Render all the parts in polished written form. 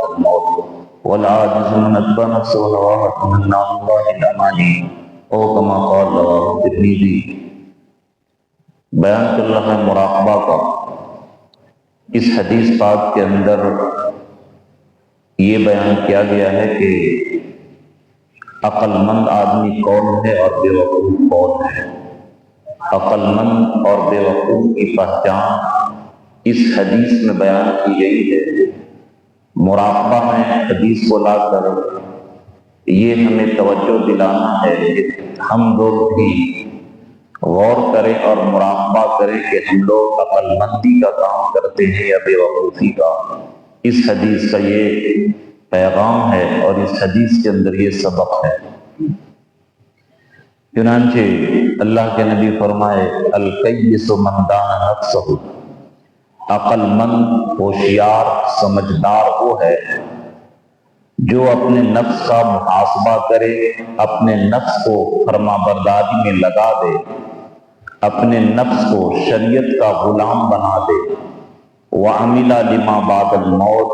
الموت والعاجز من اتبع نفسه وهواه وتمنى على الله الاماني او كما قال رواه الترمذی۔ بیان چل رہا ہے مراقبہ کا۔ اس حدیث پاک کے اندر یہ بیان کیا گیا ہے کہ عقل مند آدمی کون ہے اور بے وقوف کون ہے۔ عقل مند اور بے وقوف کی پہچان اس حدیث میں بیان کی گئی ہے۔ مراقبہ میں حدیث کو لا کر یہ ہمیں توجہ دلانا ہے کہ ہم لوگ بھی غور کریں اور مراقبہ کریں کہ ہم لوگ عقل مندی کا کام کرتے ہیں یا بے وقوفی کا۔ اس حدیث کا یہ پیغام ہے اور اس حدیث کے اندر یہ سبق ہے۔ چنانچہ اللہ کے نبی فرمائے الکیس من دان نفسہ، عقل مند ہوشیار سمجھدار وہ ہے جو اپنے نفس کا محاسبہ کرے، اپنے نفس کو فرما برداری میں لگا دے، اپنے نفس کو شریعت کا غلام بنا دے، وعمل لما بعد الموت،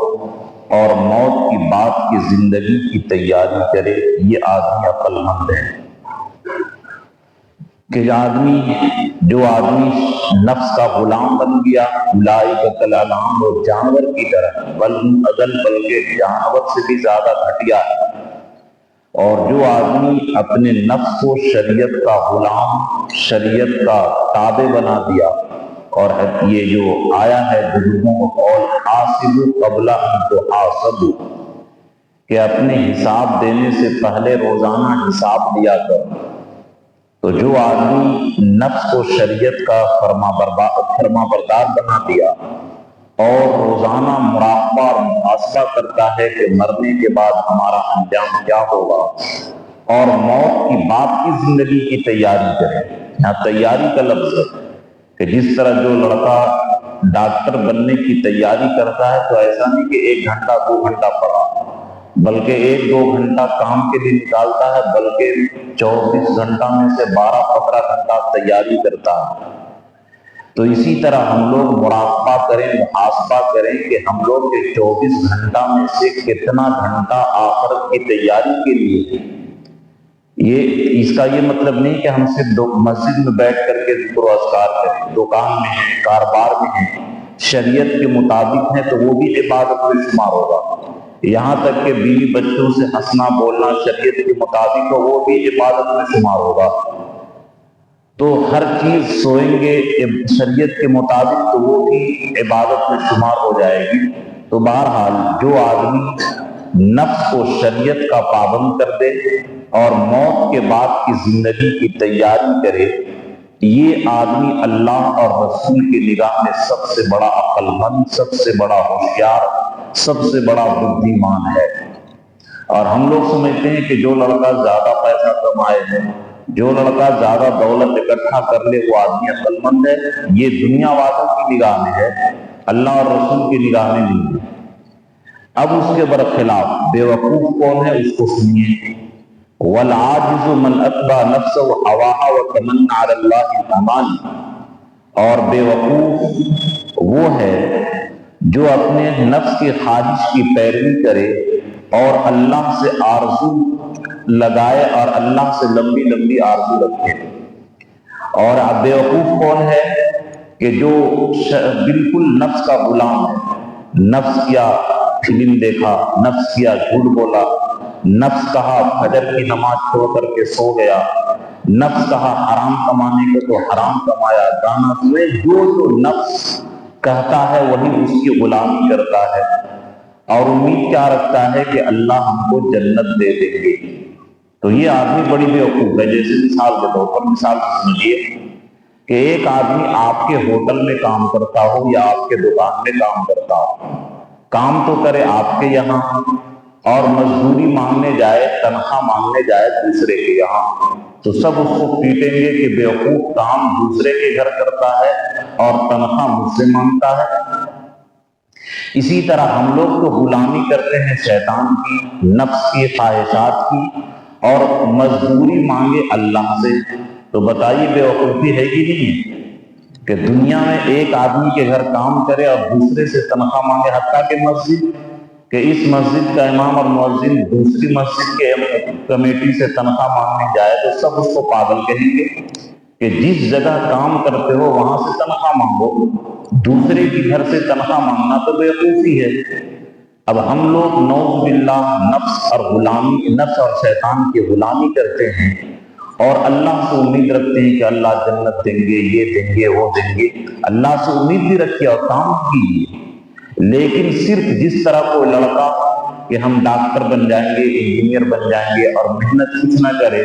اور موت کی بعد کی زندگی کی تیاری کرے۔ یہ آدمی عقل مند ہے کہ جو آدمی نفس کا غلام بن گیا، اولئک کالانعام، وہ جانور کی طرح بل بلکہ جانور سے بھی زیادہ گھٹیا ہے۔ اور جو آدمی اپنے نفس کو شریعت کا غلام، شریعت کا تابع بنا دیا، اور یہ جو آیا ہے بزرگوں کو قول حاسبوا قبل ان تحاسبوا، کہ اپنے حساب دینے سے پہلے روزانہ حساب لیا کر۔ تو جو آدمی نفس کو شریعت کا فرما بردار بنا دیا اور روزانہ مراقبہ اور محاسبہ کرتا ہے کہ مرنے کے بعد ہمارا انجام کیا ہوگا اور موت کی بعد کی زندگی کی تیاری کرے۔ یہاں تیاری کا لفظ ہے کہ جس طرح جو لڑکا ڈاکٹر بننے کی تیاری کرتا ہے تو ایسا نہیں کہ 1 گھنٹہ 2 گھنٹہ پڑھا، بلکہ 1-2 گھنٹہ کام کے لیے نکالتا ہے، بلکہ 24 گھنٹہ میں سے 12-15 گھنٹہ تیاری کرتا ہے۔ تو اسی طرح ہم لوگ مراقبہ کریں، محاسبہ کریں کہ ہم لوگ کے 24 گھنٹہ میں سے کتنا گھنٹہ آخرت کی تیاری کے لیے۔ اس کا یہ مطلب نہیں کہ ہم صرف مسجد میں بیٹھ کر کے ذکر و اذکار کریں، دکان میں ہیں، کاروبار میں ہیں، شریعت کے مطابق ہیں تو وہ بھی عبادت میں شمار ہوگا۔ یہاں تک کہ بیوی بچوں سے ہنسنا بولنا شریعت کے مطابق ہو، وہ بھی عبادت میں شمار ہوگا۔ تو ہر چیز سوئیں گے شریعت کے مطابق تو وہ بھی عبادت میں شمار ہو جائے گی۔ تو بہرحال جو آدمی نفس کو شریعت کا پابند کر دے اور موت کے بعد کی زندگی کی تیاری کرے، یہ آدمی اللہ اور رسول کی نگاہ میں سب سے بڑا عقل مند، سب سے بڑا ہوشیار، سب سے بڑا بدھیمان ہے۔ اور ہم لوگ سمجھتے ہیں کہ جو لڑکا زیادہ پیسہ کمائے، جو لڑکا زیادہ دولت اکٹھا کر لے وہ آدمی عقل مند ہے۔ یہ دنیا والوں کی نگاہ میں ہے، اللہ اور رسول کی نگاہ میں نہیں ہے۔ اب اس کے برخلاف بے وقوف کون ہے اس کو سنیے۔ والعاجز من اتبع نفسه هواها وتمنى على الله الاماني، اور بے وقوف وہ ہے جو اپنے نفس کی خواہش کی پیروی کرے اور اللہ سے آرزو لگائے اور اللہ سے لمبی لمبی آرزو رکھے۔ اور اب بے وقوف کون ہے کہ جو بالکل نفس کا غلام ہے، نفس کیا فلم دیکھا، نفس کیا جھوٹ بولا، نفس کہا فجر کی نماز چھوڑ کر کے سو گیا، نفس کہا حرام کمانے کو تو حرام کمایا، گانا سنے، جو نفس کہتا ہے وہی اس کی غلامی کرتا ہے اور امید کیا رکھتا ہے کہ اللہ ہم کو جنت دے دیں گے۔ تو یہ آدمی بڑی بیوقوف ہے۔ جیسے مثال کے طور پر مثال سمجھیے کہ ایک آدمی آپ کے ہوٹل میں کام کرتا ہو یا آپ کے دکان میں کام کرتا ہو، کام تو کرے آپ کے یہاں اور مزدوری مانگنے جائے، تنخواہ مانگنے جائے دوسرے کے یہاں، تو سب اس کو پیٹیں گے کہ بیوقوف کام دوسرے کے گھر کرتا ہے اور تنخواہ مجھ سے مانگتا ہے۔ اسی طرح ہم لوگ تو غلامی کرتے ہیں شیطان کی، نفس کی خواہشات کی، اور مزدوری مانگے اللہ سے۔ تو بتائیے بیوقوفی ہے کہ نہیں کہ دنیا میں ایک آدمی کے گھر کام کرے اور دوسرے سے تنخواہ مانگے، حتیٰ کہ مسجد کہ اس مسجد کا امام اور مؤذن دوسری مسجد کے کمیٹی سے تنخواہ مانگنے جائے تو سب اس کو پاگل کہیں گے کہ جس جگہ کام کرتے ہو وہاں سے تنخواہ مانگو، دوسرے کی گھر سے تنخواہ مانگنا تو بیوقوفی ہے۔ اب ہم لوگ نعوذ باللہ نفس اور شیطان کی غلامی کرتے ہیں اور اللہ سے امید رکھتے ہیں کہ اللہ جنت دیں گے، یہ دیں گے، وہ دیں گے۔ اللہ سے امید بھی رکھیے اور کام کیجیے، لیکن صرف جس طرح کوئی لڑکا کہ ہم ڈاکٹر بن جائیں گے، انجینئر بن جائیں گے اور محنت کچھ نہ کرے،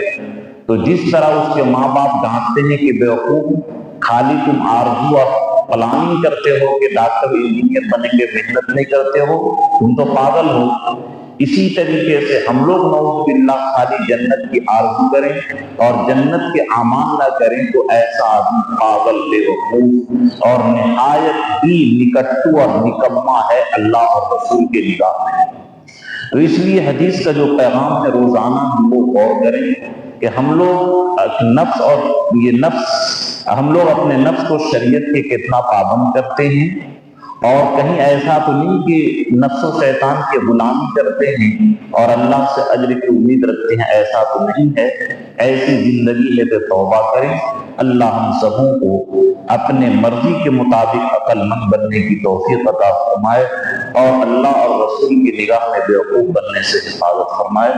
تو جس طرح اس کے ماں باپ ڈانٹتے ہیں کہ بیوقوف، خالی تم آرزو اور پلاننگ کرتے ہو کہ ڈاکٹر انجینئر بنیں گے، محنت نہیں کرتے ہو، تم تو پاگل ہو۔ اسی طریقے سے ہم لوگ نعوذ باللہ خالی جنت کی آرزو کریں اور جنت کے اعمال نہ کریں تو ایسا آدمی پاگل، بیوقوف اور نہایت ہی نکٹو اور نکما ہے اللہ اور رسول کے نگاہ میں۔ تو اس لیے حدیث کا جو پیغام ہے روزانہ ہم لوگ غور کریں کہ ہم لوگ ہم لوگ اپنے نفس کو شریعت کے کتنا پابند کرتے ہیں، اور کہیں ایسا تو نہیں کہ نفس و شیطان کی غلامی کرتے ہیں اور اللہ سے اجر کی امید رکھتے ہیں، ایسا تو نہیں ہے۔ ایسی زندگی ہے تو توبہ کریں۔ اللہ ہم سبوں کو اپنے مرضی کے مطابق عقل مند بننے کی توفیق عطا فرمائے اور اللہ اور رسول کی نگاہ میں بیوقوف بننے سے حفاظت فرمائے۔